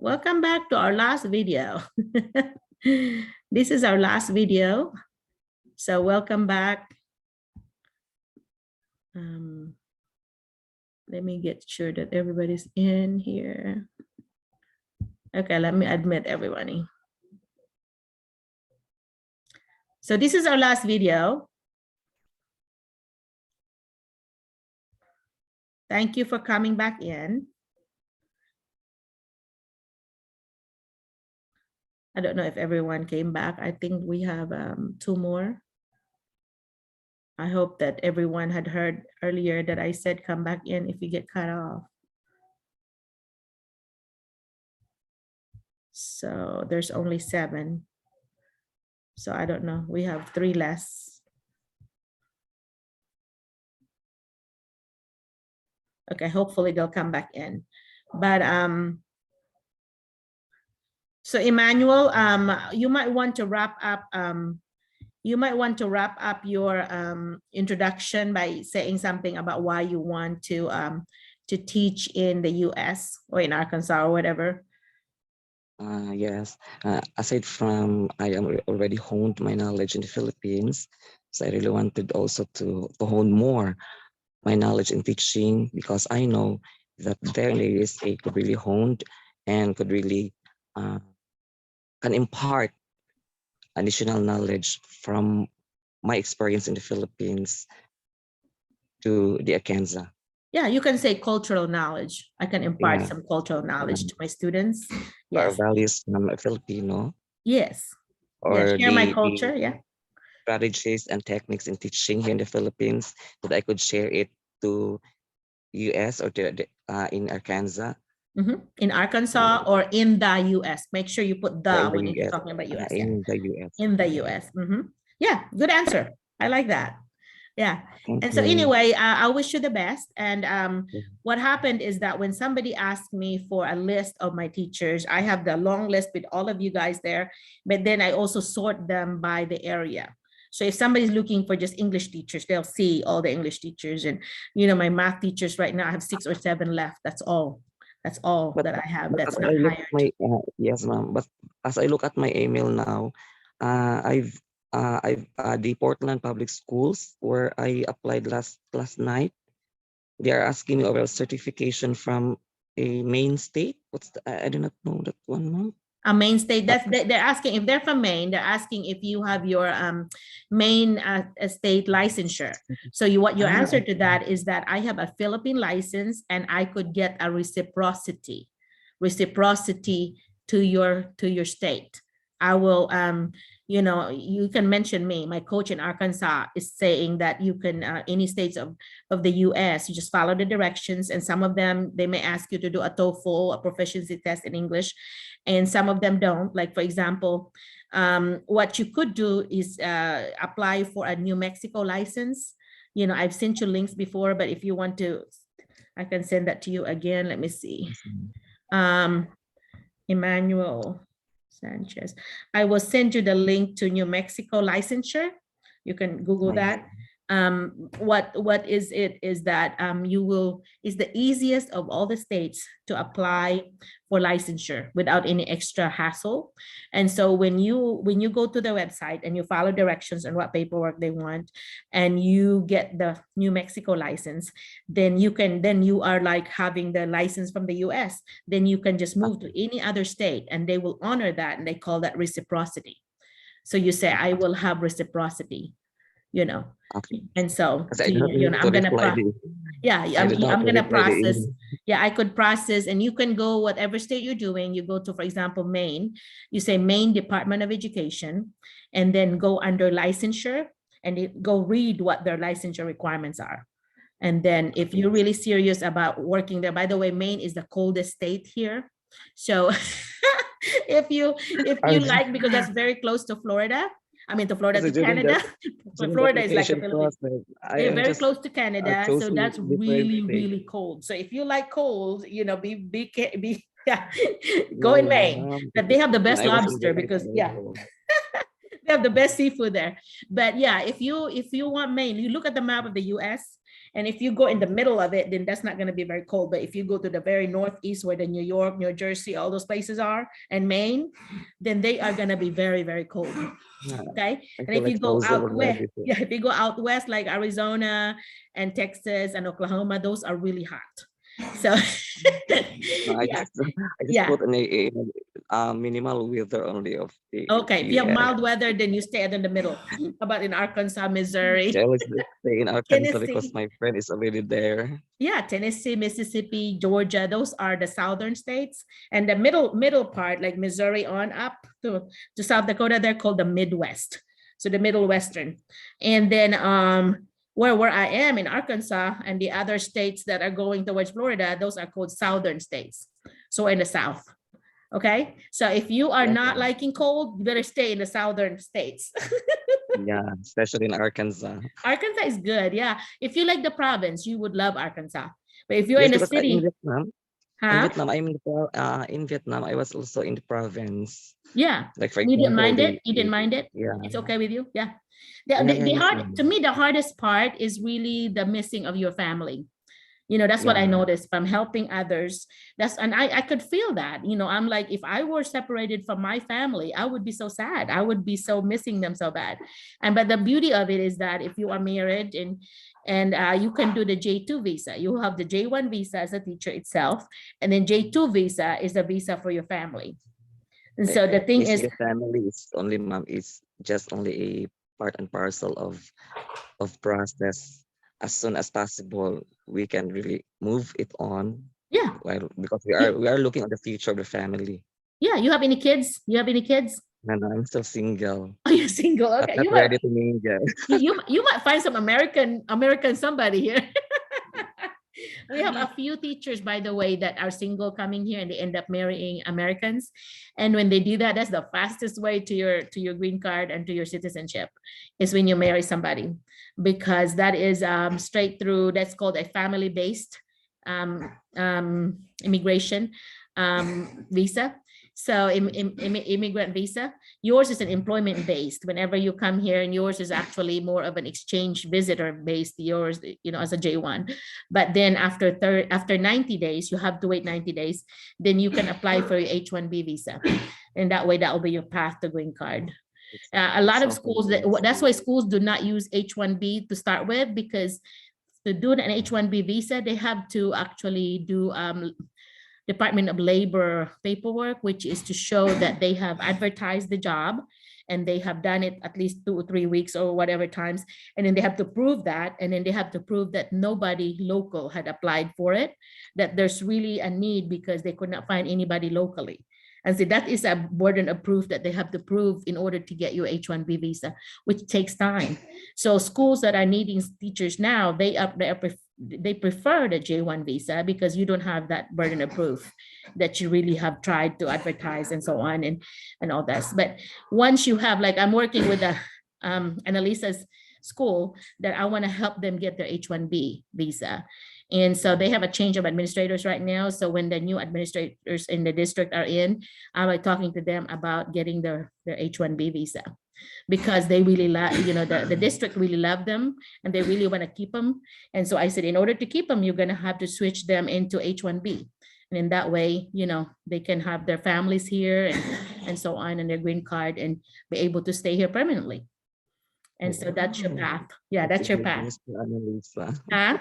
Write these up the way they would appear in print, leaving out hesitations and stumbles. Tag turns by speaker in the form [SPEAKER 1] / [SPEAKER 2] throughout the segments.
[SPEAKER 1] welcome back to our last video. This is our last video. So welcome back. Let me get sure that everybody's in here. Okay, let me admit everybody. So this is our last video. Thank you for coming back in. I don't know if everyone came back. I think we have 2 more. I hope that everyone had heard earlier that I said come back in if you get cut off. So there's only 7. So I don't know. We have 3 less. Okay, hopefully they'll come back in. But so Emmanuel, you might want to wrap up. You might want to wrap up your introduction by saying something about why you want to teach in the U.S. or in Arkansas or whatever.
[SPEAKER 2] Yes. Aside from I am already honed my knowledge in the Philippines, so I really wanted also to hone more my knowledge in teaching, because I know that there in the USA could really honed and could really can impart additional knowledge from my experience in the Philippines to the Arkansas.
[SPEAKER 1] Yeah, you can say cultural knowledge. I can impart some cultural knowledge to my students.
[SPEAKER 2] Our
[SPEAKER 1] Yes.
[SPEAKER 2] values from a Filipino.
[SPEAKER 1] Yes.
[SPEAKER 2] Or
[SPEAKER 1] share my culture. Yeah.
[SPEAKER 2] Strategies and techniques in teaching here in the Philippines, that I could share it to US or to in Arkansas.
[SPEAKER 1] In Arkansas or in the US. Make sure you put the when you're talking about US.
[SPEAKER 2] In the US.
[SPEAKER 1] In the US. Yeah, good answer. I like that. Yeah.
[SPEAKER 2] Thank
[SPEAKER 1] so
[SPEAKER 2] you.
[SPEAKER 1] anyway, I wish you the best. And what happened is that when somebody asked me for a list of my teachers, I have the long list with all of you guys there, but then I also sort them by the area. So if somebody's looking for just English teachers, they'll see all the English teachers. And, you know, my math teachers right now, I have 6 or 7 left. That's all. That's all that I have. That's not hired.
[SPEAKER 2] Yes, ma'am. But as I look at my email now, I've the Portland Public Schools, where I applied last night, they are asking me over a certification from a Maine state. What's the, I do not know that one, ma'am.
[SPEAKER 1] A Maine state. That's they're asking if they're from Maine. They're asking if you have your Maine state licensure. So what your answer to that is that I have a Philippine license and I could get a reciprocity to your state. I will you know, you can mention me. My coach in Arkansas is saying that you can any states of the US, you just follow the directions, and some of them they may ask you to do a TOEFL, a proficiency test in English, and some of them don't. Like for example, what you could do is apply for a New Mexico license. You know, I've sent you links before, but if you want to, I can send that to you again. Let me see. Emmanuel Sanchez. I will send you the link to New Mexico licensure. You can Google that. What is it is that is the easiest of all the states to apply for licensure without any extra hassle. And so when you go to the website and you follow directions on what paperwork they want, and you get the New Mexico license, then you are like having the license from the US. Then you can just move to any other state and they will honor that, and they call that reciprocity. So you say, I will have reciprocity, you know.
[SPEAKER 2] Okay.
[SPEAKER 1] And so you know, I'm gonna I'm gonna process. Yeah, I could process, and you can go whatever state you're doing. You go to, for example, Maine. You say Maine Department of Education, and then go under licensure, and go read what their licensure requirements are. And then if you're really serious about working there, by the way, Maine is the coldest state here. So if you like, because that's very close to Florida. I mean, to Florida, to Canada. But Florida is like the Philippines. They're very close to Canada, so that's really, really cold. So if you like cold, you know, yeah, go in Maine. But they have the best lobster because They have the best seafood there. But yeah, if you want Maine, you look at the map of the US, and if you go in the middle of it, then that's not going to be very cold. But if you go to the very northeast where the New York, New Jersey, all those places are, and Maine, then they are going to be very, very cold.
[SPEAKER 2] Yeah,
[SPEAKER 1] Okay.
[SPEAKER 2] I
[SPEAKER 1] And
[SPEAKER 2] feel
[SPEAKER 1] if you
[SPEAKER 2] like
[SPEAKER 1] go
[SPEAKER 2] frozen
[SPEAKER 1] out west,
[SPEAKER 2] already.
[SPEAKER 1] yeah, if you go out west like Arizona and Texas and Oklahoma, those are really hot. So
[SPEAKER 2] No,
[SPEAKER 1] yeah,
[SPEAKER 2] I just
[SPEAKER 1] yeah.
[SPEAKER 2] put in a minimal weather only of the
[SPEAKER 1] Okay, if you have
[SPEAKER 2] US.
[SPEAKER 1] mild weather, then you stay in the middle. How about in Arkansas, Missouri,
[SPEAKER 2] I always stay in Arkansas because
[SPEAKER 1] Tennessee?
[SPEAKER 2] my friend is already there.
[SPEAKER 1] Yeah, Tennessee, Mississippi, Georgia, those are the southern states. And the middle part, like Missouri on up to South Dakota, they're called the Midwest. So the Middle Western. And then where I am in Arkansas and the other states that are going towards Florida, those are called southern states. So in the South. Okay. So if you are not
[SPEAKER 2] Okay.
[SPEAKER 1] liking cold, you better stay in the southern states.
[SPEAKER 2] Yeah, especially in Arkansas.
[SPEAKER 1] Arkansas is good. Yeah. If you like the province, you would love Arkansas. But if you're
[SPEAKER 2] Yes,
[SPEAKER 1] in a
[SPEAKER 2] because
[SPEAKER 1] city, huh?
[SPEAKER 2] In Vietnam, I was also in the province.
[SPEAKER 1] Yeah.
[SPEAKER 2] Like for
[SPEAKER 1] And you didn't
[SPEAKER 2] example,
[SPEAKER 1] mind it? You didn't mind it?
[SPEAKER 2] yeah,
[SPEAKER 1] It's okay with you? Yeah.
[SPEAKER 2] yeah,
[SPEAKER 1] The
[SPEAKER 2] it's
[SPEAKER 1] hard, to
[SPEAKER 2] fine.
[SPEAKER 1] me, the hardest part is really the missing of your family. You know, that's what I
[SPEAKER 2] Yeah.
[SPEAKER 1] noticed from helping others. And I could feel that, you know, I'm like, if I were separated from my family, I would be so sad. I would be so missing them so bad. But the beauty of it is that if you are married and you can do the J2 visa, you have the J1 visa as a teacher itself. And then J2 visa is the visa for your family. And so the thing is,
[SPEAKER 2] Missing the family is only, mom, is just only a part and parcel of process. As soon as possible, we can really move it on.
[SPEAKER 1] yeah,
[SPEAKER 2] Because
[SPEAKER 1] yeah,
[SPEAKER 2] we are looking at the future of the family.
[SPEAKER 1] yeah. You have any kids? You have any kids?
[SPEAKER 2] And I'm still single.
[SPEAKER 1] Are you single?
[SPEAKER 2] I'm
[SPEAKER 1] Okay.
[SPEAKER 2] not ready to mingle.
[SPEAKER 1] You might find some American somebody here. We have a few teachers, by the way, that are single coming here and they end up marrying Americans. And when they do that, that's the fastest way to your green card and to your citizenship is when you marry somebody, because that is straight through. That's called a family-based immigration visa. So immigrant visa, yours is an employment based whenever you come here, and yours is actually more of an exchange visitor based, yours, you know, as a J1. But then after 90 days, you have to wait 90 days, then you can apply for your H1B visa. And that way that will be your path to green card. A lot of schools, that's why schools do not use H1B to start with, because to do an H1B visa, they have to actually do Department of Labor paperwork, which is to show that they have advertised the job and they have done it at least 2 or 3 weeks or whatever times. And then they have to prove that. And then they have to prove that nobody local had applied for it, that there's really a need because they could not find anybody locally. And so that is a burden of proof that they have to prove in order to get your H1B visa, which takes time. So schools that are needing teachers now, they prefer the J1 visa because you don't have that burden of proof that you really have tried to advertise and so on and all that. But once you have, like, I'm working with Annalisa's school that I want to help them get their H1B visa. And so they have a change of administrators right now. So when the new administrators in the district are in, I'm like talking to them about getting their H1B visa, because they really love, you know, the district really love them and they really want to keep them. And so I said, in order to keep them, you're going to have to switch them into H1B. And in that way, you know, they can have their families here and so on, and their green card, and be able to stay here permanently. And so that's your path. Yeah, that's your path. Huh?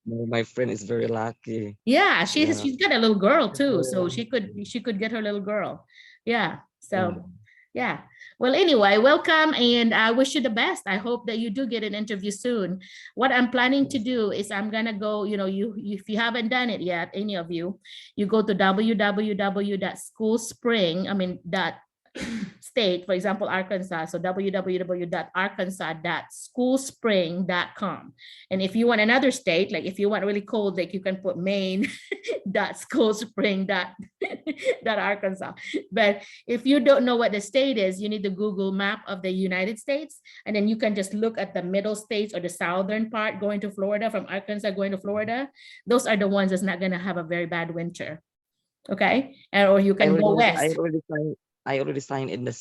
[SPEAKER 2] My friend is very lucky.
[SPEAKER 1] Yeah, she's got a little girl too, so she could get her little girl. Yeah. So yeah. Well, anyway, welcome, and I wish you the best. I hope that you do get an interview soon. What I'm planning to do is I'm gonna go, you know, if you haven't done it yet, any of you, you go to www.schoolspring, for example, Arkansas. So www.arkansas.schoolspring.com. And if you want another state, like if you want really cold, like you can put Maine.schoolspring.arkansas. But if you don't know what the state is, you need the Google map of the United States. And then you can just look at the middle states or the southern part going to Florida, from Arkansas going to Florida. Those are the ones that's not going to have a very bad winter. Okay. Or you can go west.
[SPEAKER 2] I already signed in the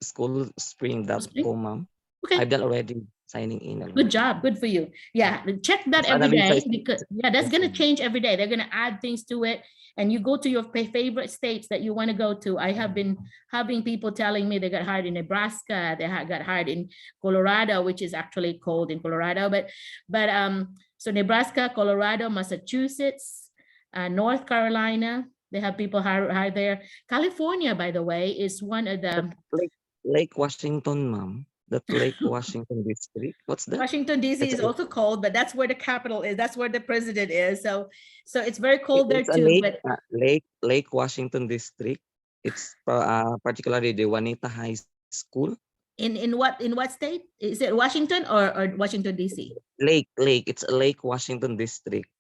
[SPEAKER 2] schoolspring.com, ma'am.
[SPEAKER 1] Okay.
[SPEAKER 2] I've done already signing in.
[SPEAKER 1] Good job. Good for you. Yeah. Check that every day because that's going to change every day. They're going to add things to it. And you go to your favorite states that you want to go to. I have been having people telling me they got hired in Nebraska. They got hired in Colorado, which is actually cold in Colorado. So Nebraska, Colorado, Massachusetts, North Carolina, they have people hired there. California, by the way, is one of the
[SPEAKER 2] Lake Washington, ma'am. That Lake Washington district. What's that?
[SPEAKER 1] Washington, D.C. is also cold, but that's where the capital is. That's where the president is. So it's very cold there too.
[SPEAKER 2] Lake Washington district. It's particularly the Juanita High School.
[SPEAKER 1] In what state? Is it Washington or Washington, D.C.?
[SPEAKER 2] Lake. It's a Lake Washington district.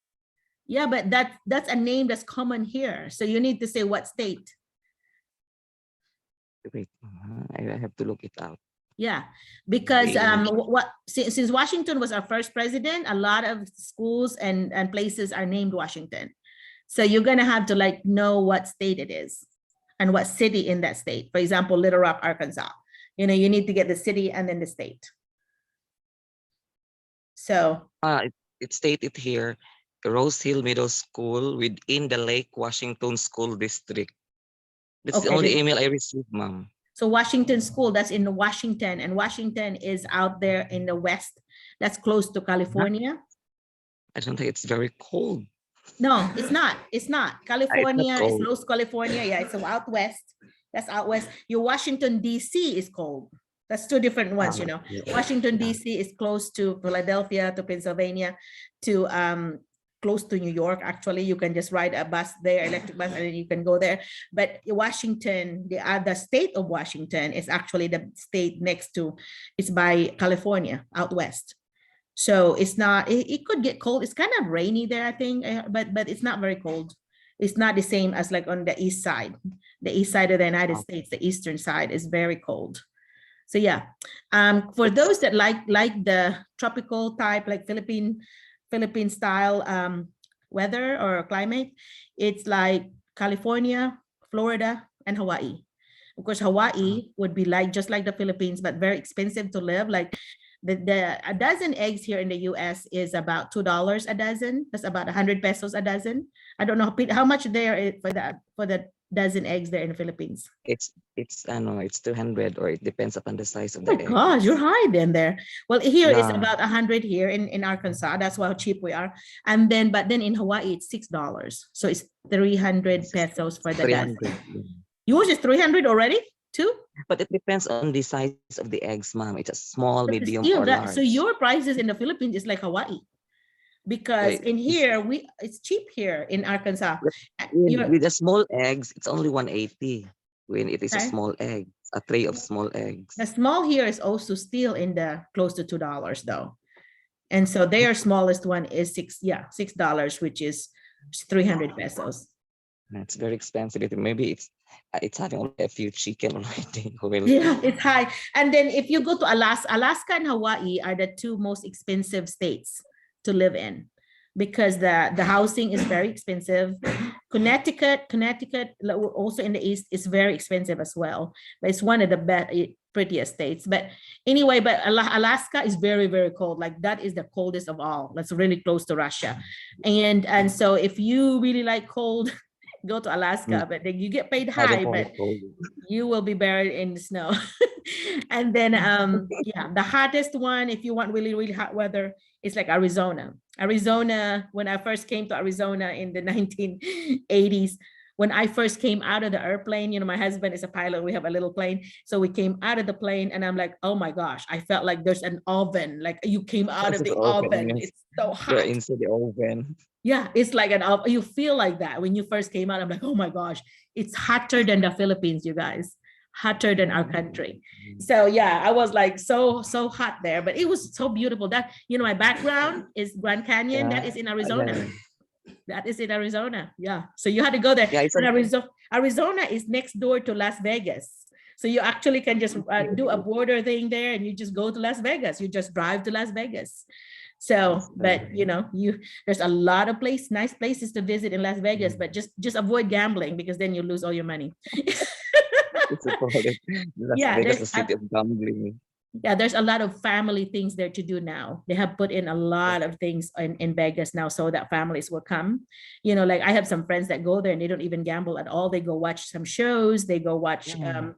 [SPEAKER 1] Yeah, but that's a name that's common here. So you need to say what state.
[SPEAKER 2] Wait, I have to look it out.
[SPEAKER 1] Yeah, because since Washington was our first president, a lot of schools and places are named Washington. So you're gonna have to like know what state it is and what city in that state. For example, Little Rock, Arkansas. You know, you need to get the city and then the state. So
[SPEAKER 2] it's stated here, Rose Hill Middle School within the Lake Washington School District. That's the only email I received, ma'am.
[SPEAKER 1] So Washington School, that's in Washington, and Washington is out there in the west. That's close to California.
[SPEAKER 2] I don't think it's very cold.
[SPEAKER 1] No, it's not. It's not. California is Los California. Yeah, it's out west. That's out west. Your Washington, D.C. is cold. That's two different ones, you know. Washington, D.C. is close to Philadelphia, to Pennsylvania, to close to New York. Actually, you can just ride a bus there, electric bus, and then you can go there. But Washington, the state of Washington is actually the state next to, it's by California, out west. So it's not, it could get cold. It's kind of rainy there, I think, but it's not very cold. It's not the same as like on the east side. The east side of the United States, the eastern side is very cold. So yeah, for those that like the tropical type, like Philippine style weather or climate, it's like California, Florida, and Hawaii. Of course, Hawaii would be like just like the Philippines, but very expensive to live. Like a dozen eggs here in the US is about $2 a dozen. That's about 100 pesos a dozen. I don't know how much there is for the dozen eggs there in the Philippines.
[SPEAKER 2] It's 200, or it depends upon the size of the egg.
[SPEAKER 1] Gosh, you're high then there. Well, here it's about 100 here in Arkansas. That's how cheap we are. And then, but then in Hawaii it's $6. So it's 300 pesos for the dozen. Yours is 300 already too?
[SPEAKER 2] But it depends on the size of the eggs, ma'am. It's a small, medium, or large.
[SPEAKER 1] So your prices in the Philippines is like Hawaii. Because in here it's cheap here in Arkansas.
[SPEAKER 2] With the small eggs, it's only 180 when it is a small egg, a tray of small eggs.
[SPEAKER 1] The small here is also still in the close to $2 though. And so their smallest one is $6, which is 300 pesos.
[SPEAKER 2] That's very expensive. Maybe it's having only a few chicken already.
[SPEAKER 1] Yeah, it's high. And then if you go to Alaska and Hawaii are the two most expensive states to live in, because the housing is very expensive. Connecticut also in the east is very expensive as well, but it's one of the prettiest states. But anyway, but Alaska is very, very cold. Like that is the coldest of all. That's really close to Russia. And so if you really like cold, go to Alaska, but then you get paid high, but you will be buried in the snow. And then the hottest one, if you want really, really hot weather, is like Arizona. When I first came to Arizona in the 1980s, when I first came out of the airplane, you know, my husband is a pilot, we have a little plane. So we came out of the plane and I'm like, oh my gosh, I felt like there's an oven, like you came out of the oven. Yes. It's so hot.
[SPEAKER 2] You're inside the oven.
[SPEAKER 1] Yeah, it's like you feel like that when you first came out. I'm like, oh my gosh, it's hotter than the Philippines, you guys, hotter than our country. So yeah, I was like so hot there, but it was so beautiful. That, you know, my background is Grand Canyon. That is in Arizona. That is in Arizona. Yeah. So you had to go there. Yeah, Arizona is next door to Las Vegas. So you actually can just do a border thing there and you just go to Las Vegas. You just drive to Las Vegas. So, but you know, there's a lot of nice places to visit in Las Vegas, but just avoid gambling because then you lose all your money.
[SPEAKER 2] It's a call it Las
[SPEAKER 1] Yeah,
[SPEAKER 2] Vegas, the city of gambling.
[SPEAKER 1] yeah, there's a lot of family things there to do now. They have put in a lot of things in Vegas now so that families will come. You know, like I have some friends that go there and they don't even gamble at all. They go watch some shows, they go watch
[SPEAKER 2] Yeah.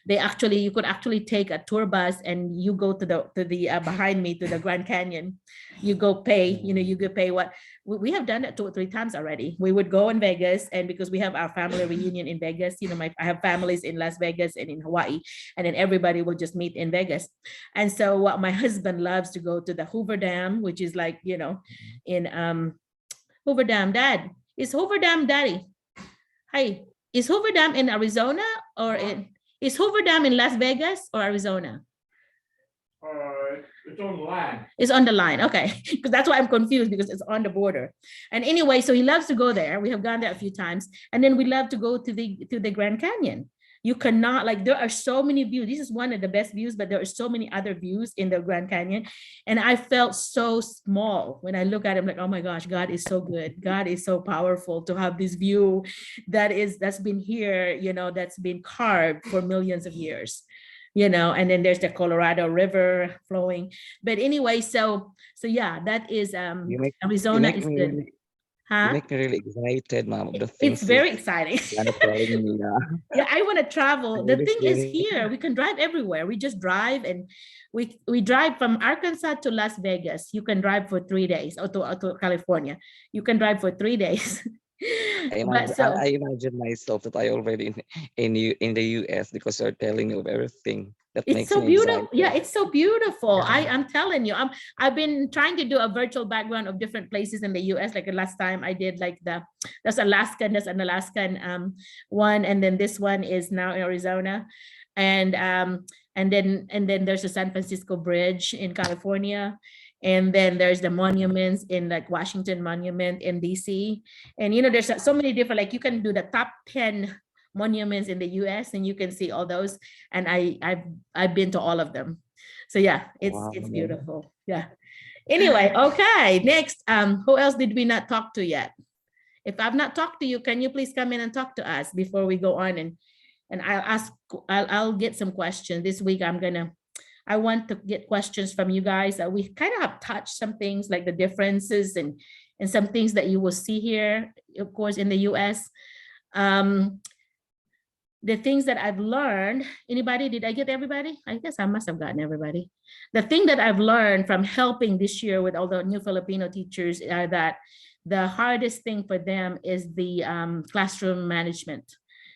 [SPEAKER 1] you could actually take a tour bus and you go to the behind me to the Grand Canyon. You go pay, you know, you go pay what we have done it 2 or 3 times already. We would go in Vegas, and because we have our family reunion in Vegas, you know, I have families in Las Vegas and in Hawaii, and then everybody will just meet in Vegas. And so what my husband loves to go to the Hoover Dam, which is like, you know, in Hoover Dam. Dad, is Hoover Dam, Daddy? Hi, is Hoover Dam in Arizona or is Hoover Dam in Las Vegas or Arizona?
[SPEAKER 3] It's on the line.
[SPEAKER 1] It's on the line. Okay. Because that's why I'm confused, because it's on the border. And anyway, so he loves to go there. We have gone there a few times. And then we love to go to the Grand Canyon. You cannot, like, there are so many views. This is one of the best views, but there are so many other views in the Grand Canyon. And I felt so small when I look at him, like, oh my gosh, God is so good. God is so powerful to have this view that's been here, you know, that's been carved for millions of years. You know, and then there's the Colorado River flowing. But anyway, so yeah, that is Arizona is good.
[SPEAKER 2] You
[SPEAKER 1] Huh?
[SPEAKER 2] make me really excited, Mom, of the
[SPEAKER 1] It's
[SPEAKER 2] things
[SPEAKER 1] very exciting.
[SPEAKER 2] kind of telling me.
[SPEAKER 1] Yeah, I want to travel.
[SPEAKER 2] I'm
[SPEAKER 1] The
[SPEAKER 2] really
[SPEAKER 1] thing is,
[SPEAKER 2] feeling-
[SPEAKER 1] here we can drive everywhere. We just drive, and we drive from Arkansas to Las Vegas. You can drive for 3 days, or to California. You can drive for 3 days. But so
[SPEAKER 2] I imagine myself that I already in the US because you're telling me of everything. That
[SPEAKER 1] it's
[SPEAKER 2] makes
[SPEAKER 1] so
[SPEAKER 2] me
[SPEAKER 1] beautiful.
[SPEAKER 2] excited.
[SPEAKER 1] Yeah, it's so beautiful.
[SPEAKER 2] Yeah.
[SPEAKER 1] I'm telling you, I've been trying to do a virtual background of different places in the US. Like the last time I did like there's an Alaskan one, and then this one is now in Arizona. And then there's the San Francisco Bridge in California. And then there's the monuments in like Washington Monument in DC. And you know, there's so many different, like you can do the top 10 monuments in the US and you can see all those. And I've been to all of them. So yeah, it's
[SPEAKER 2] Wow.
[SPEAKER 1] beautiful. Yeah. Anyway, okay. Next, who else did we not talk to yet? If I've not talked to you, can you please come in and talk to us before we go on? And I'll get some questions this week. I want to get questions from you guys. We kind of have touched some things like the differences and some things that you will see here, of course, in the US. The things that I've learned, anybody, did I get everybody? I guess I must have gotten everybody. The thing that I've learned from helping this year with all the new Filipino teachers are that the hardest thing for them is the classroom management.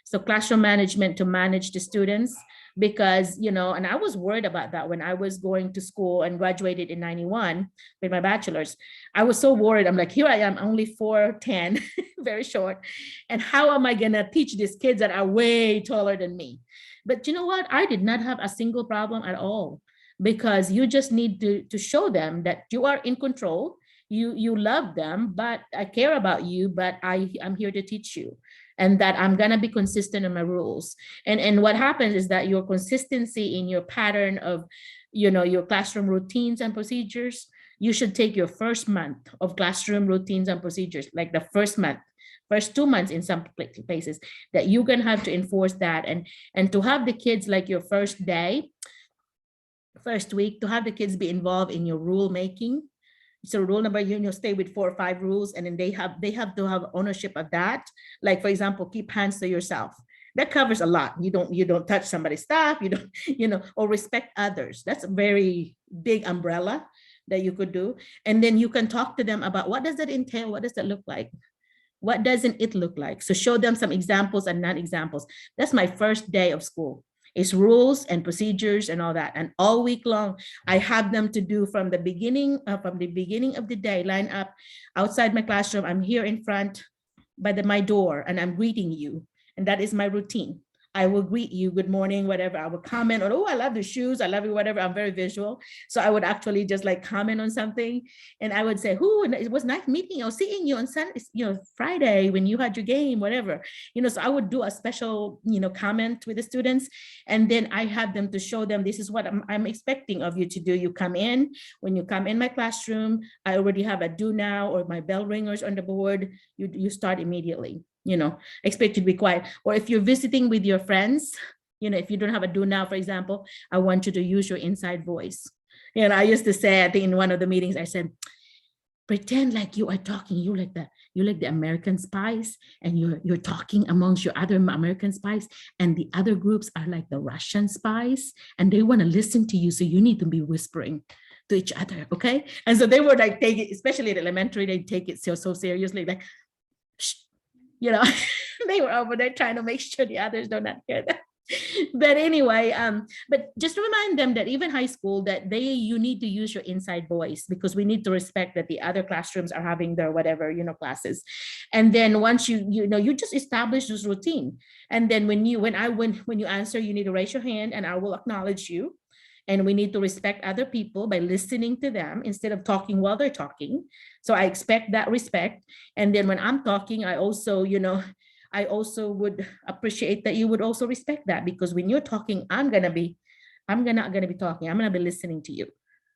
[SPEAKER 1] So classroom management, to manage the students, because, you know, and I was worried about that when I was going to school and graduated in 91 with my bachelor's. I was so worried. I'm like, here I am, only 4'10", very short. And how am I gonna teach these kids that are way taller than me? But you know what? I did not have a single problem at all, because you just need to show them that you are in control. You love them, but I care about you, but I'm here to teach you, and that I'm gonna be consistent in my rules. And what happens is that your consistency in your pattern of, you know, your classroom routines and procedures, you should take your first month of classroom routines and procedures, like the first 2 months in some places, that you're gonna have to enforce that, and to have the kids, like your first week, to have the kids be involved in your rule making. So rule number, you know, stay with 4 or 5 rules, and then they have to have ownership of that. Like, for example, keep hands to yourself. That covers a lot. You don't touch somebody's stuff, you don't, you know, or respect others. That's a very big umbrella that you could do. And then you can talk to them about what does that entail? What does that look like? What doesn't it look like? So show them some examples and non-examples. That's my first day of school. It's rules and procedures and all that. And all week long, I have them to do from the beginning of the day, line up outside my classroom. I'm here in front by my door, and I'm greeting you. And that is my routine. I will greet you, good morning, whatever. I will comment on, oh, I love the shoes, I love you, whatever. I'm very visual. So I would actually just like comment on something. And I would say, it was nice meeting you, or seeing you on Sunday, you know, Friday when you had your game, whatever. You know, so I would do a special, you know, comment with the students. And then I have them to show them, this is what I'm expecting of you to do. You come in, when you come in my classroom, I already have a do now, or my bell ringers on the board. You start immediately. You know, expect you to be quiet. Or if you're visiting with your friends, if you don't have a do now, for example, I want you to use your inside voice. I used to say, I think in one of the meetings, I said, pretend like you are talking, you like the American spies, and you're talking amongst your other American spies, and the other groups are like the Russian spies, and they want to listen to you, so you need to be whispering to each other, okay? And so they would like take it, especially at elementary, they take it so seriously, like, shh, they were over there trying to make sure the others do not hear that. But anyway, but just remind them that even high school, that you need to use your inside voice, because we need to respect that the other classrooms are having their whatever, classes. And then once you just establish this routine. And then when you answer, you need to raise your hand and I will acknowledge you. And we need to respect other people by listening to them instead of talking while they're talking. So I expect that respect. And then when I'm talking, I also would appreciate that you would also respect that, because when you're talking, I'm not gonna be talking. I'm gonna be listening to you.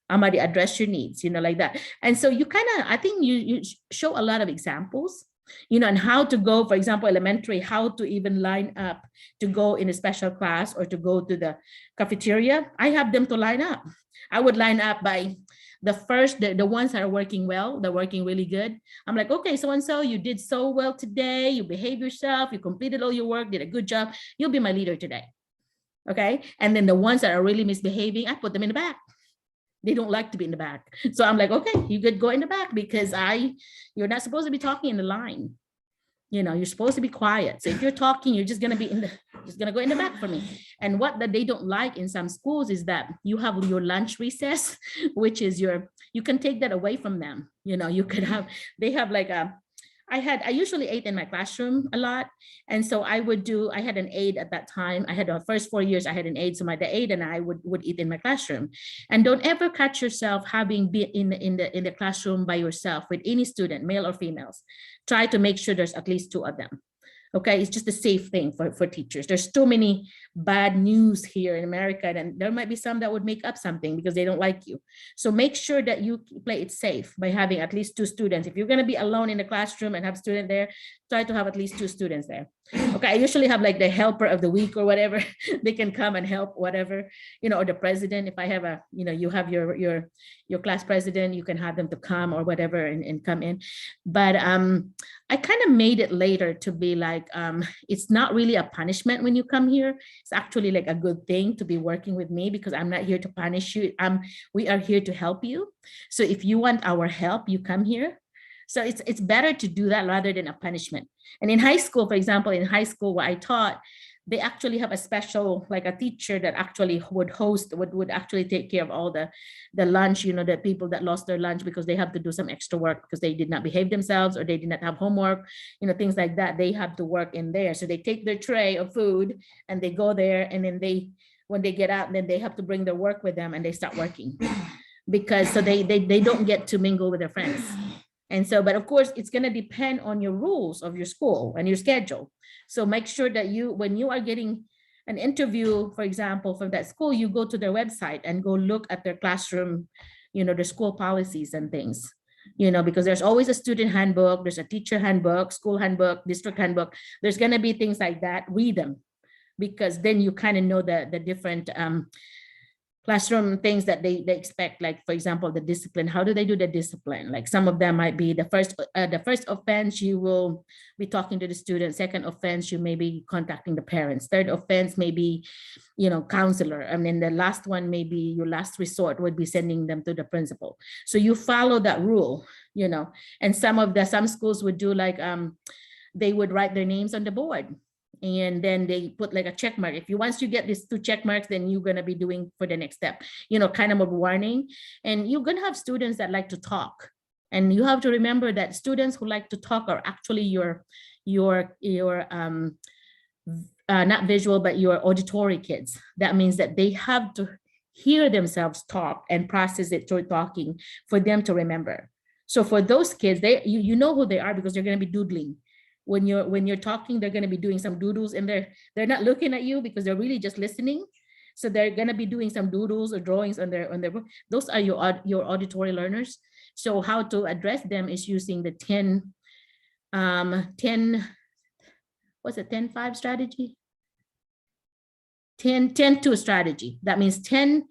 [SPEAKER 1] I'm gonna address your needs, like that. And so I think you show a lot of examples, and how to go, for example, elementary, how to even line up to go in a special class or to go to the cafeteria. I have them to line up. I would line up by the ones that are working well, they're working really good. I'm like, okay, so-and-so, you did so well today. You behave yourself. You completed all your work, did a good job. You'll be my leader today. Okay. And then the ones that are really misbehaving, I put them in the back. They don't like to be in the back. So I'm like, okay, you could go in the back, because you're not supposed to be talking in the line. You're supposed to be quiet. So if you're talking, you're just going to go in the back for me. And what that they don't like in some schools is that you have your lunch recess, which is you can take that away from them. They have like I usually ate in my classroom a lot. And so I had an aide at that time. I had the first 4 years, I had an aide. So the aide and I would eat in my classroom. And don't ever catch yourself having been in the classroom by yourself with any student, male or females. Try to make sure there's at least 2 of them. Okay, it's just a safe thing for teachers. There's too many bad news here in America, and there might be some that would make up something because they don't like you. So make sure that you play it safe by having at least 2 students. If you're going to be alone in the classroom and have a student there, try to have at least 2 students there. Okay, I usually have like the helper of the week or whatever. They can come and help, whatever, or the president. If I have you have your class president, you can have them to come or whatever and come in. But I kind of made it later to be like, it's not really a punishment when you come here. It's actually like a good thing to be working with me, because I'm not here to punish you. We are here to help you. So if you want our help, you come here. So it's better to do that rather than a punishment. And in high school, for example, what I taught, they actually have a special, like a teacher that actually would actually take care of all the lunch, the people that lost their lunch because they have to do some extra work because they did not behave themselves or they did not have homework, things like that. They have to work in there. So they take their tray of food and they go there, and then when they get out, then they have to bring their work with them and they start working, because so they don't get to mingle with their friends. And so, but of course, it's going to depend on your rules of your school and your schedule. So make sure that when you are getting an interview, for example, from that school, you go to their website and go look at their classroom, the school policies and things, because there's always a student handbook, there's a teacher handbook, school handbook, district handbook. There's going to be things like that. Read them, because then you kind of know the different classroom things that they expect. Like, for example, the discipline. How do they do the discipline? Like some of them might be the first offense, you will be talking to the student. Second offense, you may be contacting the parents. Third offense, maybe, counselor. And then the last one, maybe your last resort would be sending them to the principal. So you follow that rule, and some schools would do like, they would write their names on the board. And then they put like a check mark. Once you get these 2 check marks, then you're going to be doing for the next step, kind of a warning. And you're going to have students that like to talk. And you have to remember that students who like to talk are actually your not visual, but your auditory kids. That means that they have to hear themselves talk and process it through talking for them to remember. So for those kids, you know who they are because they're going to be doodling. When you're talking, they're going to be doing some doodles, and they're not looking at you because they're really just listening. So they're going to be doing some doodles or drawings on their book. Those are your auditory learners. So how to address them is using the 10-5 strategy. 10-2 strategy. That means 10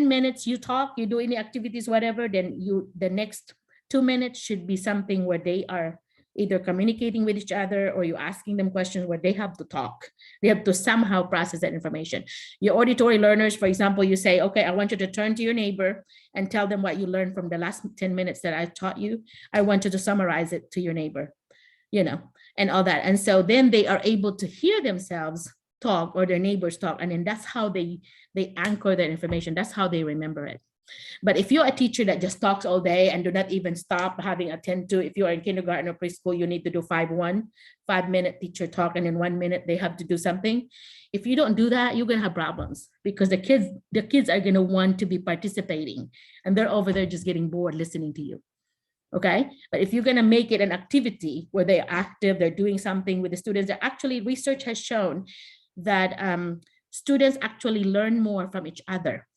[SPEAKER 1] minutes you talk, you do any activities, whatever, then the next 2 minutes should be something where they are either communicating with each other or you asking them questions where they have to talk. They have to somehow process that information. Your auditory learners, for example, you say, okay, I want you to turn to your neighbor and tell them what you learned from the last 10 minutes that I taught you. I want you to summarize it to your neighbor, and all that. And so then they are able to hear themselves talk or their neighbors talk. And then that's how they anchor that information. That's how they remember it. But if you're a teacher that just talks all day and do not even stop having a 10-2, if you're in kindergarten or preschool, you need to do 5-1, 5-minute teacher talk, and in 1 minute they have to do something. If you don't do that, you're gonna have problems because the kids are gonna want to be participating and they're over there just getting bored listening to you. Okay, but if you're gonna make it an activity where they're active, they're doing something with the students, that actually research has shown that students actually learn more from each other,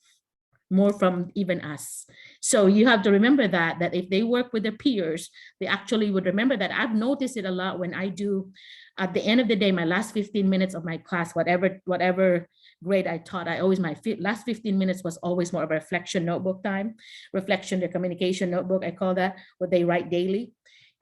[SPEAKER 1] more from even us. So you have to remember that if they work with their peers, they actually would remember that. I've noticed it a lot when I do, at the end of the day, my last 15 minutes of my class, whatever grade I taught, my last 15 minutes was always more of a reflection notebook time, reflection, the communication notebook, I call that, where they write daily.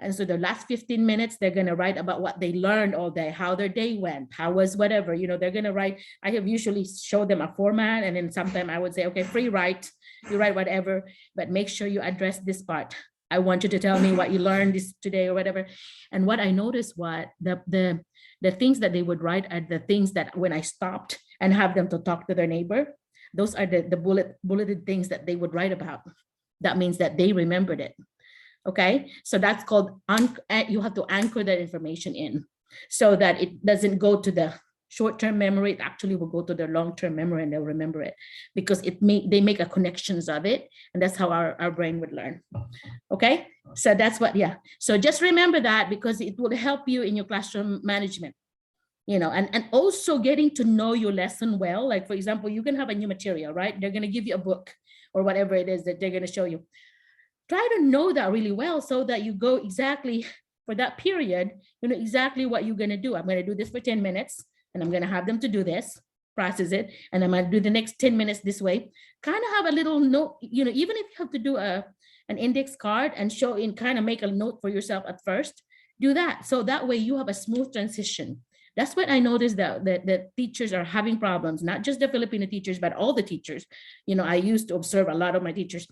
[SPEAKER 1] And so the last 15 minutes, they're going to write about what they learned all day, how their day went, how was whatever, they're going to write. I have usually showed them a format, and then sometime I would say, okay, free write, you write whatever, but make sure you address this part. I want you to tell me what you learned today or whatever. And what I noticed was the things that they would write are the things that when I stopped and have them to talk to their neighbor, those are the bulleted things that they would write about. That means that they remembered it. Okay, so that's called, you have to anchor that information in so that it doesn't go to the short-term memory. It actually will go to their long-term memory and they'll remember it because they make a connections of it. And that's how our brain would learn. Okay, so that's what, So just remember that because it will help you in your classroom management, and also getting to know your lesson well. Like, for example, you can have a new material, right? They're going to give you a book or whatever it is that they're going to show you. Try to know that really well so that you go exactly for that period, you know exactly what you're going to do. I'm going to do this for 10 minutes and I'm going to have them to do this, process it, and I'm going to do the next 10 minutes this way. Kind of have a little note, even if you have to do an index card and show in, kind of make a note for yourself at first, do that. So that way you have a smooth transition. That's what I noticed that teachers are having problems, not just the Filipino teachers, but all the teachers. I used to observe a lot of my teachers.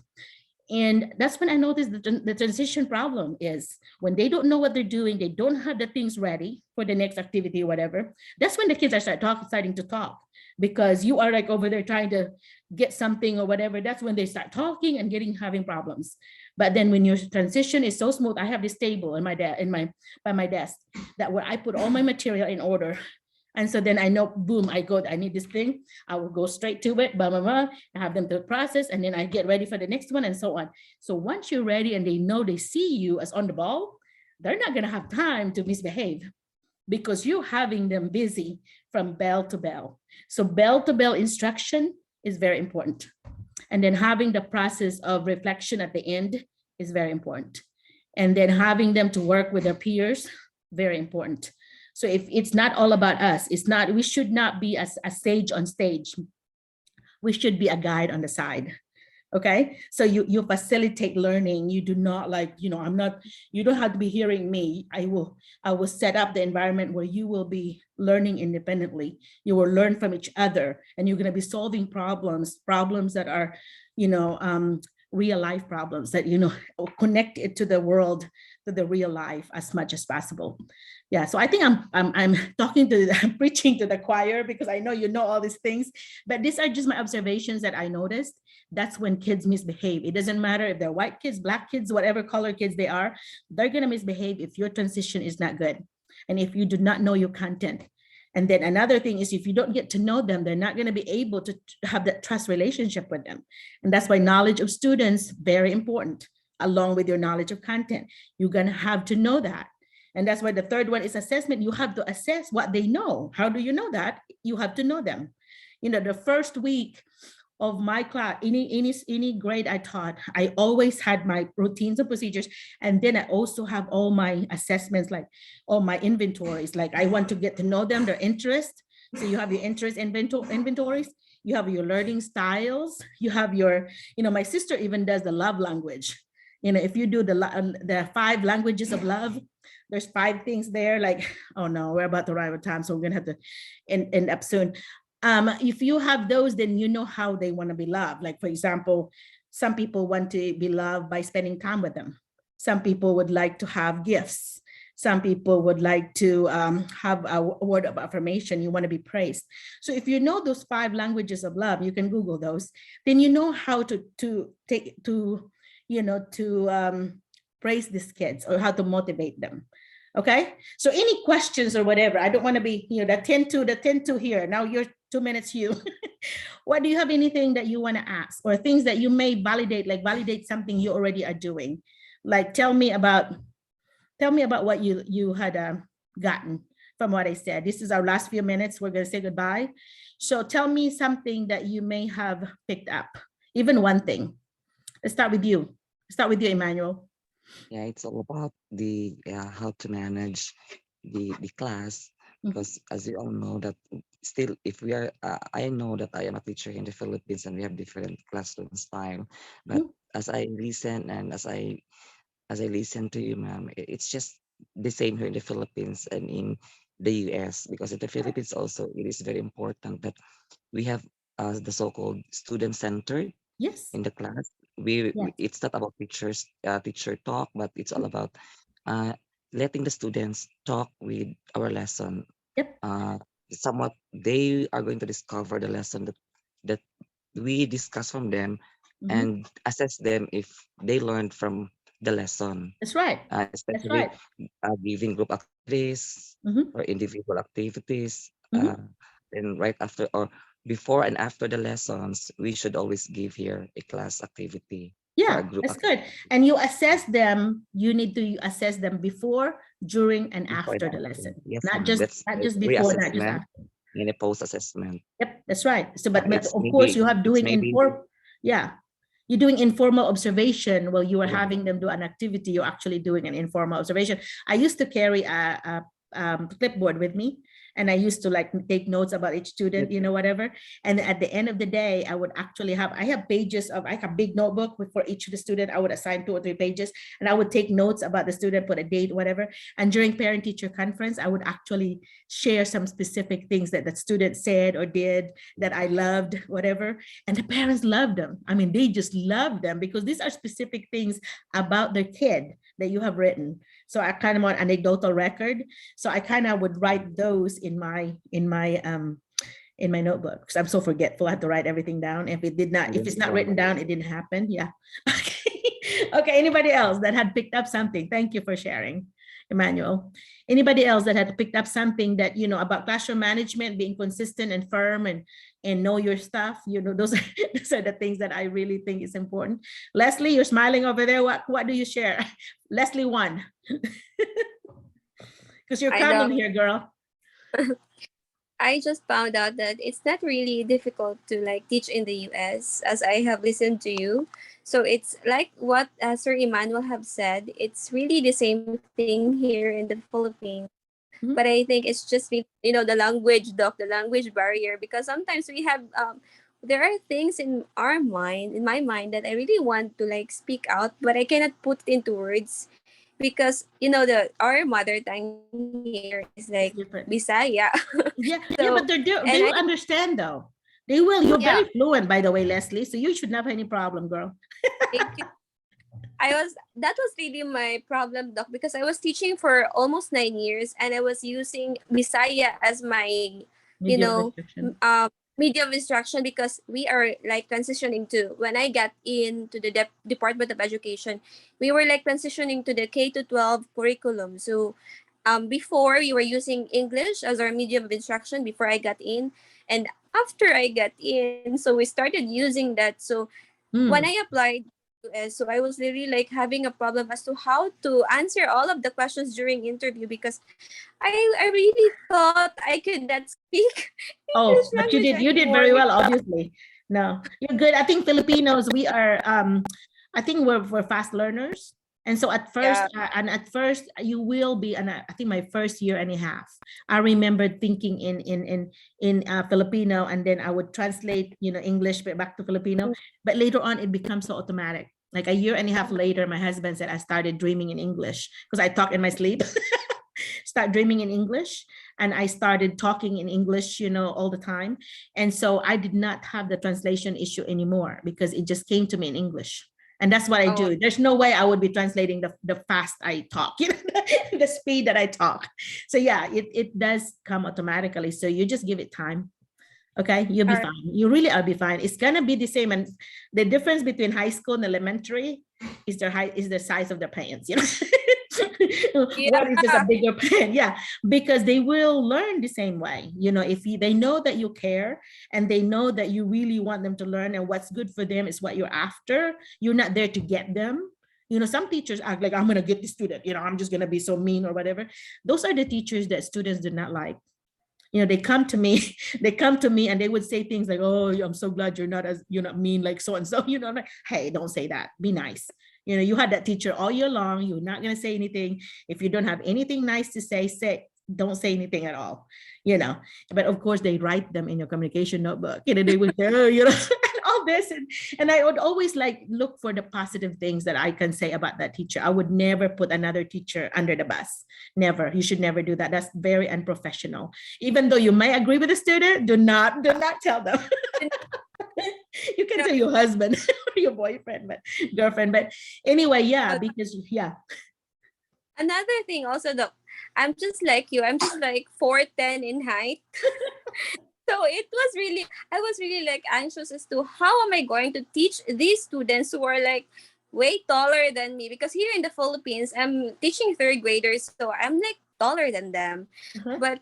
[SPEAKER 1] And that's when I noticed the transition problem is when they don't know what they're doing, they don't have the things ready for the next activity or whatever. That's when the kids are starting to talk because you are like over there trying to get something or whatever. That's when they start talking and having problems. But then when your transition is so smooth, I have this table by my desk that where I put all my material in order. And so then I know, boom, I need this thing. I will go straight to it, blah, blah, blah. I have them to process, and then I get ready for the next one and so on. So once you're ready and they see you as on the ball, they're not gonna have time to misbehave because you're having them busy from bell to bell. So bell to bell instruction is very important. And then having the process of reflection at the end is very important. And then having them to work with their peers, very important. So if it's not all about us, we should not be a sage on stage. We should be a guide on the side. Okay. So you facilitate learning. You do not you don't have to be hearing me. I will set up the environment where you will be learning independently. You will learn from each other and you're going to be solving problems that are, real life problems that, connect it to the world, to the real life as much as possible. Yeah, so I think I'm preaching to the choir because I know all these things, but these are just my observations that I noticed. That's when kids misbehave. It doesn't matter if they're white kids, black kids, whatever color kids they are, they're gonna misbehave if your transition is not good and if you do not know your content. And then another thing is if you don't get to know them, they're not gonna be able to have that trust relationship with them. And that's why knowledge of students, very important, along with your knowledge of content. You're gonna have to know that. And that's why the third one is assessment. You have to assess what they know. How do you know that? You have to know them. The first week of my class, any grade I taught, I always had my routines and procedures. And then I also have all my assessments, like all my inventories. Like I want to get to know them, their interest, So you have your interest inventories, you have your learning styles, you have your, my sister even does the love language. If you do the 5 languages of love, there's 5 things there, like, oh no, we're about to arrive at time, so we're gonna have to end up soon. If you have those, then you know how they want to be loved. Like, for example, some people want to be loved by spending time with them. Some people would like to have gifts. Some people would like to have a word of affirmation. You want to be praised. So if you know those 5 languages of love, you can Google those. Then you know how to praise these kids or how to motivate them. Okay. So any questions or whatever? I don't want to be the 10-2 here. Now you're 2 minutes. What do you have, anything that you want to ask, or things that you may validate, like validate something you already are doing? Like, tell me about what you had gotten from what I said. This is our last few minutes. We're going to say goodbye. So tell me something that you may have picked up, even one thing. Let's start with you. Emmanuel.
[SPEAKER 2] Yeah, it's all about the how to manage the class, because as you all know that still, if we are, I know that I am a teacher in the Philippines and we have different classroom style, but as I listen and as I listen to you, ma'am, it's just the same here in the Philippines and in the US, because in the Philippines also, it is very important that we have the so-called student-centered in the class. It's not about teacher talk, but it's all about letting the students talk with our lesson. Somewhat they are going to discover the lesson that we discuss from them, and assess them if they learned from the lesson.
[SPEAKER 1] That's right.
[SPEAKER 2] Especially giving group activities or individual activities. And right after or before and after the lessons, we should always give here a class activity.
[SPEAKER 1] Yeah, that's good. And you assess them. You need to assess them before, during, and after the lesson.
[SPEAKER 2] Yes,
[SPEAKER 1] not just before, not just after.
[SPEAKER 2] In a post assessment.
[SPEAKER 1] Yep, that's right. So, but of course, you have doing you're doing informal observation while you are having them do an activity. You're actually doing an informal observation. I used to carry a clipboard with me, and I used to take notes about each student, whatever. And at the end of the day, I would actually have pages of, I have a big notebook for each of the student. I would assign 2 or 3 pages, and I would take notes about the student, put a date, whatever. And during parent teacher conference, I would actually share some specific things that the student said or did that I loved, whatever. And the parents loved them. I mean, they just loved them because these are specific things about their kid that you have written. So I kind of want anecdotal record. So I kind of would write those in my notebook, because I'm so forgetful. I have to write everything down. If it's not written down, it didn't happen. Yeah. Okay. Anybody else that had picked up something? Thank you for sharing, Emmanuel. Anybody else that had picked up something that, about classroom management, being consistent and firm and know your stuff? Those are the things that I really think is important. Leslie, you're smiling over there. What do you share? Leslie, one. Because you're coming here, girl.
[SPEAKER 3] I just found out that it's not really difficult to teach in the US, as I have listened to you. So it's like what Sir Emmanuel have said. It's really the same thing here in the Philippines. But I think it's just the language barrier, because sometimes we have there are things in my mind that I really want to speak out, but I cannot put it into words, because our mother tongue here is Bisaya.
[SPEAKER 1] But they will understand though. They will. You're very fluent, by the way, Leslie. So you should not have any problem, girl.
[SPEAKER 3] Thank you. That was really my problem, Doc, because I was teaching for almost 9 years, and I was using Bisaya as my medium of instruction, because we are transitioning to, when I got into the Department of Education, we were transitioning to the K-12 curriculum. So before, we were using English as our medium of instruction before I got in, and after I got in, so we started using that. So when I applied, so I was really having a problem as to how to answer all of the questions during interview, because I really thought I could not speak English.
[SPEAKER 1] But you did very well, obviously. No, you're good. I think Filipinos, we are I think we're fast learners, And so at first, you will be, and I think my first year and a half, I remember thinking in Filipino, and then I would translate, English back to Filipino. But later on, it becomes so automatic. Like a year and a half later, my husband said I started dreaming in English because I talk in my sleep. Start dreaming in English, and I started talking in English, all the time. And so I did not have the translation issue anymore because it just came to me in English. And that's what I do. There's no way I would be translating the fast I talk, the speed that I talk. So yeah, it does come automatically. So you just give it time. Okay, you'll be fine. You really will be fine. It's gonna be the same. And the difference between high school and elementary is the size of their pants, What is just a bigger pen? Yeah, because they will learn the same way. If they know that you care and they know that you really want them to learn, and what's good for them is what you're after. You're not there to get them. Some teachers act like, I'm gonna get the student, I'm just gonna be so mean or whatever. Those are the teachers that students do not like. They come to me and they would say things like, oh, I'm so glad you're not mean like so and so. Like, hey, don't say that. Be nice. You had that teacher all year long. You're not going to say anything. If you don't have anything nice to say, don't say anything at all. But of course they write them in your communication notebook. They would say, oh, all this. And I would always look for the positive things that I can say about that teacher. I would never put another teacher under the bus. Never. You should never do that. That's very unprofessional. Even though you may agree with the student, do not tell them. You can tell your husband or your boyfriend, but girlfriend. But anyway, yeah, because
[SPEAKER 3] Another thing also, though, I'm just like you. I'm just like 4'10" in height. So I was really anxious as to how am I going to teach these students who are way taller than me, because here in the Philippines, I'm teaching third graders, so I'm taller than them.
[SPEAKER 1] Uh-huh.
[SPEAKER 3] But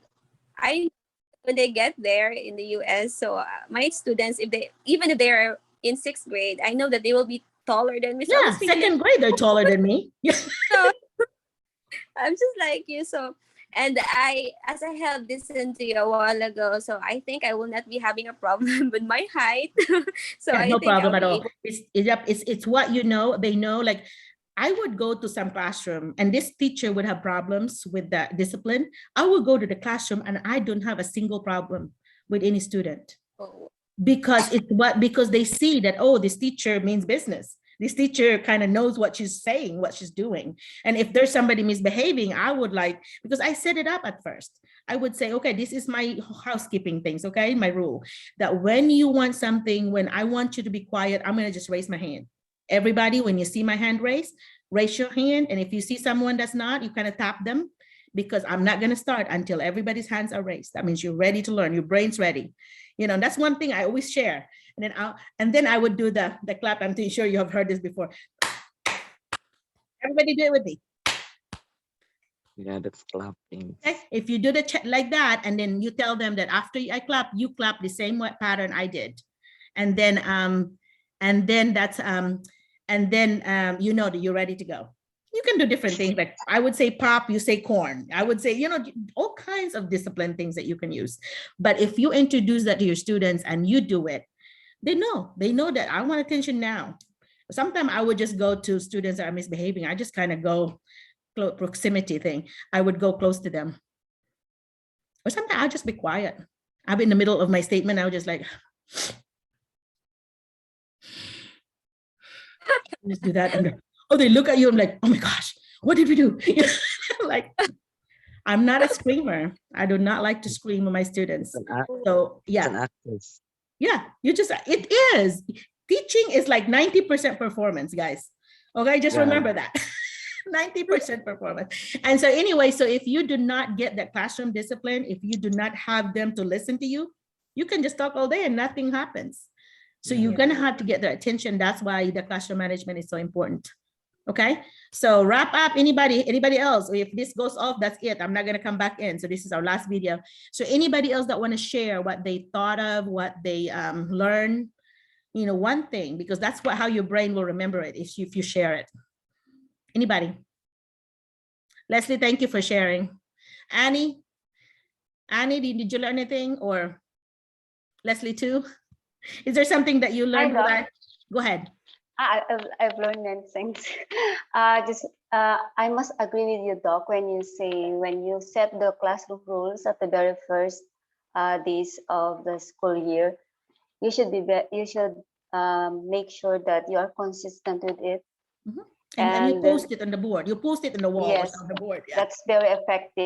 [SPEAKER 3] when they get there in the US, so my students, even if they are in 6th grade, I know that they will be taller than me. So
[SPEAKER 1] yeah, 2nd grade, they're taller than me.
[SPEAKER 3] So I'm just like you. So, and as I have listened to you a while ago, so I think I will not be having a problem with my height. So
[SPEAKER 1] Yeah,
[SPEAKER 3] I
[SPEAKER 1] no
[SPEAKER 3] think
[SPEAKER 1] problem
[SPEAKER 3] I'll
[SPEAKER 1] at
[SPEAKER 3] be
[SPEAKER 1] all.
[SPEAKER 3] able-
[SPEAKER 1] It's what they know. Like I would go to some classroom and this teacher would have problems with the discipline. I would go to the classroom and I don't have a single problem with any student.
[SPEAKER 3] Oh,
[SPEAKER 1] Because they see that, oh, this teacher means business. This teacher kind of knows what she's saying, what she's doing. And if there's somebody misbehaving, I would because I set it up at first. I would say, okay, this is my housekeeping things, okay? My rule that when you want something, when I want you to be quiet, I'm going to just raise my hand. Everybody, when you see my hand raised, raise your hand. And if you see someone that's not, you kind of tap them, because I'm not going to start until everybody's hands are raised. That means you're ready to learn, your brain's ready. That's one thing I always share. And then I would do the clap. I'm sure you have heard this before. Everybody do it with me.
[SPEAKER 2] Yeah, that's clapping.
[SPEAKER 1] Okay? If you do the check like that, and then you tell them that after I clap, you clap the same pattern I did. And then that's you know that you're ready to go. You can do different things. Like I would say pop, you say corn. I would say, all kinds of discipline things that you can use. But if you introduce that to your students and you do it, they know that I want attention now. Sometimes I would just go to students that are misbehaving. I just kind of go proximity thing. I would go close to them. Or sometimes I'll just be quiet. I'll be in the middle of my statement. I would just just do that. And they look at you. I'm like, oh my gosh, what did we do? I'm not a screamer. I do not like to scream with my students. So yeah.
[SPEAKER 2] It's an actress.
[SPEAKER 1] Yeah, it is. Teaching is 90% performance, guys. Okay, just remember that. 90% performance. And so anyway, so if you do not get that classroom discipline, if you do not have them to listen to you, you can just talk all day and nothing happens. So you're going to have to get their attention. That's why the classroom management is so important. Okay, so wrap up. Anybody else? If this goes off, that's it. I'm not going to come back in. So this is our last video. So anybody else that want to share what they thought of, what they learned, one thing, because that's how your brain will remember it if you share it. Anybody? Leslie, thank you for sharing. Annie, did you learn anything? Or Leslie too? Is there something that you learned? Go ahead.
[SPEAKER 4] I've learned many things. I must agree with you, Doc, when you say when you set the classroom rules at the very first days of the school year, you should make sure that you are consistent with it.
[SPEAKER 1] And you
[SPEAKER 4] And
[SPEAKER 1] post it on the board. You post it on the wall or
[SPEAKER 4] yes,
[SPEAKER 1] on the board. Yeah.
[SPEAKER 4] that's very effective.